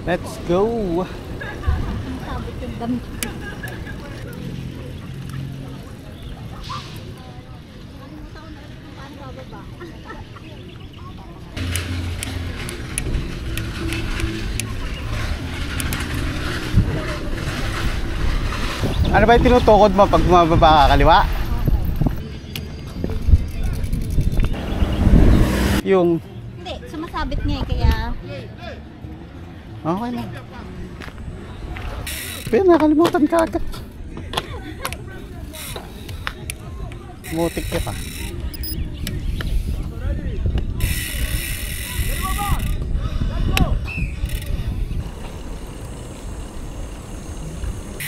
Let's go! Sabit yung damit. Ano ba yung tinutukod mo pag bumababa ka kaliwa? Yung... Hindi, sumasabit niya eh, kaya... Okay na. Pero nakalimutan ka agad. Mutik ka pa.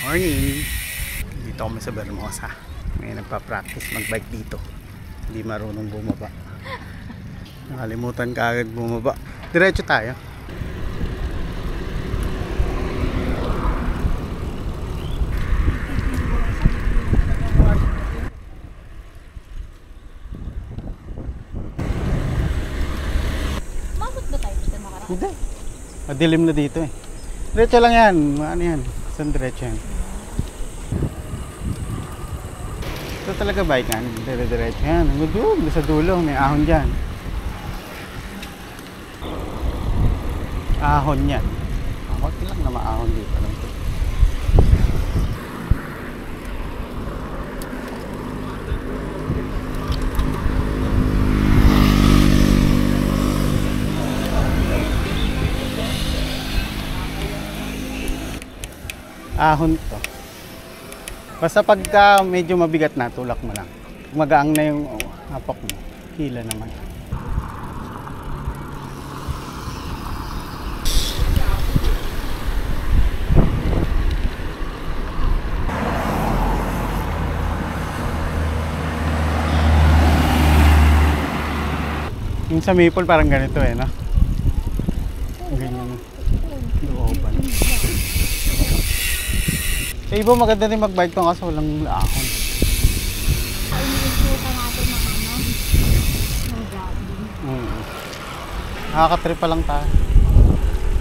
Morning! Dito kami sa Bermosa. May nagpa-practice mag-bike dito. Hindi marunong bumaba. Nakalimutan ka agad bumaba. Diretso tayo. Mabot ba tayo dito nakaraan? Hindi. Madilim na dito eh. Diretso lang yan. Ano yan? Saan diretso yan? Ito talaga bike yan. Diretso yan. Doon sa dulo. May ahon dyan. Ahon yan. Bakit lang na maahon dito. Ahon to. Basta pagka medyo mabigat na, tulak mo lang. Magaang na yung hapak mo. Hila naman. Yung sa Maple parang ganito eh, no? Ganyan. Looban. Sa Ibo maganda rin mag-bike to kaso walang ahon. Iniisuka natin ng ng jogging. Nakaka-trip pa lang tayo.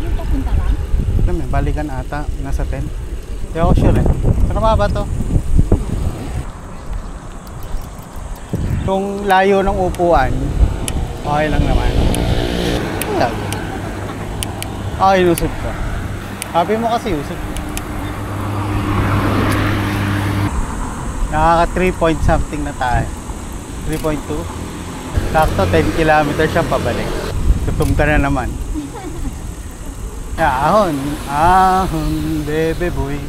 Yung papunta lang? Alam eh, balikan ata. Nasa 10. Hindi ako sure eh. Pero ba to? Kung layo ng upuan, okay lang naman. Ayan. Okay, lusot ka. Sabi mo kasi usot. Nakaka 3 point something na tayo. 3.2. Sakto 10 kilometers siya pabalik. Gutom ka na naman. Ahon, ahon, bebe boy.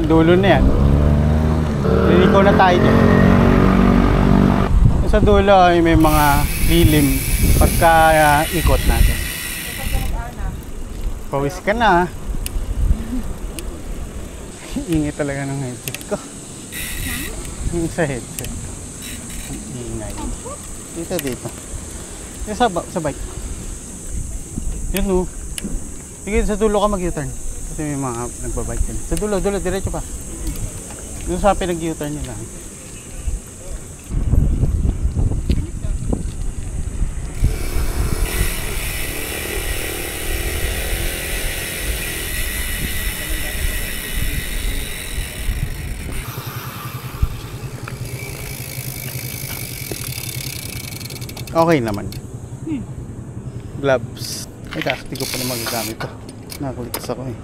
Dulo na yan. Liliko na tayo dyan. Sa dulo ay may mga lilim pagka ikot natin. Pawis ka na. Ingay talaga ng headset ko. Yung sa headset ko. Ang ingay. Dito. Yung sa bike. Yun o. Sige, sa dulo ka mag-U-turn. Kasi may mga nagbabike din. Sa dulo, diretso pa. Doon sa pinag-U-turn nila. Okay naman. Gloves. Ay, kasi ko pa na magagamit ito. Nakakulitas ako eh.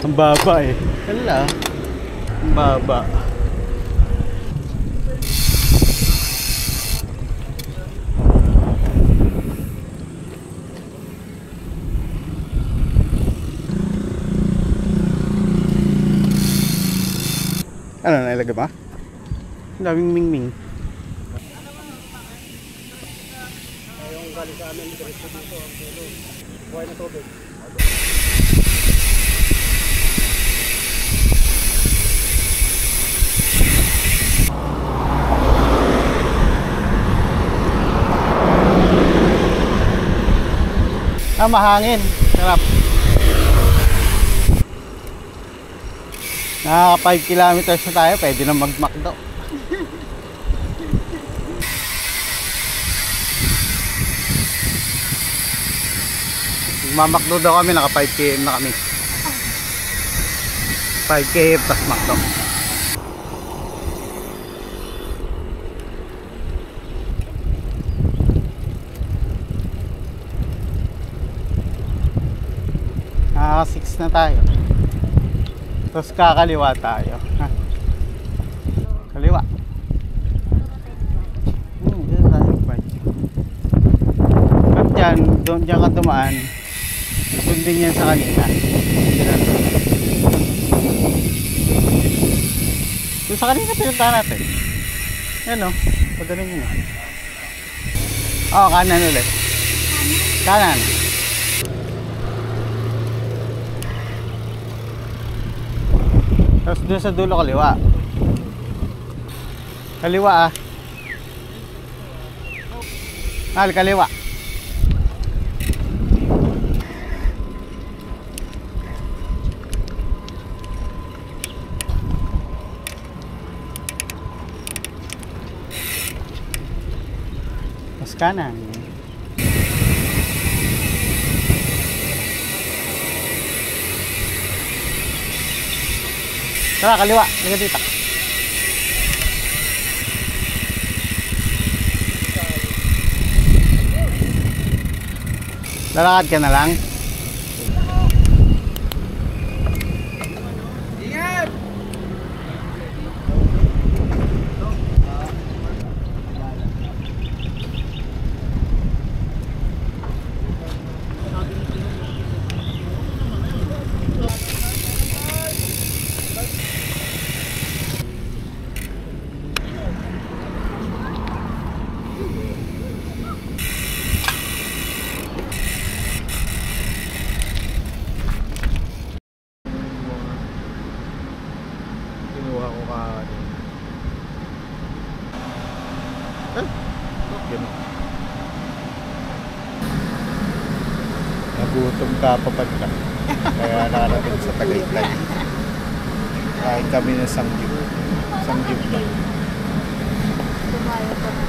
Ang baba eh. Hala. Ang baba. Ano, nailaga ba? Ang daming mingming. Yung galing sa amin, diretso dito ang dulo. Buhay na tubig. Mahangin. Sarap. Nakaka 5 kilometers na tayo. Pwede na mag-McDo. Magmamakdo daw kami. Naka 5 km na kami. 5 km plus McDo. Naka 6 na tayo. Tapos kakaliwa tayo. Ha? Kaliwa. Dito tayo. At dyan, dyan ka dumaan. Sundin yan sa kanina. Doon sa kanina pinuntahan natin. Yan o. Padaling yun. Oo, kanan ulit. Kanan. Tapos doon sa dulo kaliwa. Kaliwa ah. Kaliwa. Tapos kanan. Tara, kaliwa. Liga dito. Lalakad ka na lang. Ingat! Kinuha ko ka gano'n. Nagutom ka papad ka. Kaya nakarating sa Tagaytay. Kain kami ng sangyup. Sangyup lang. Tumayo pa.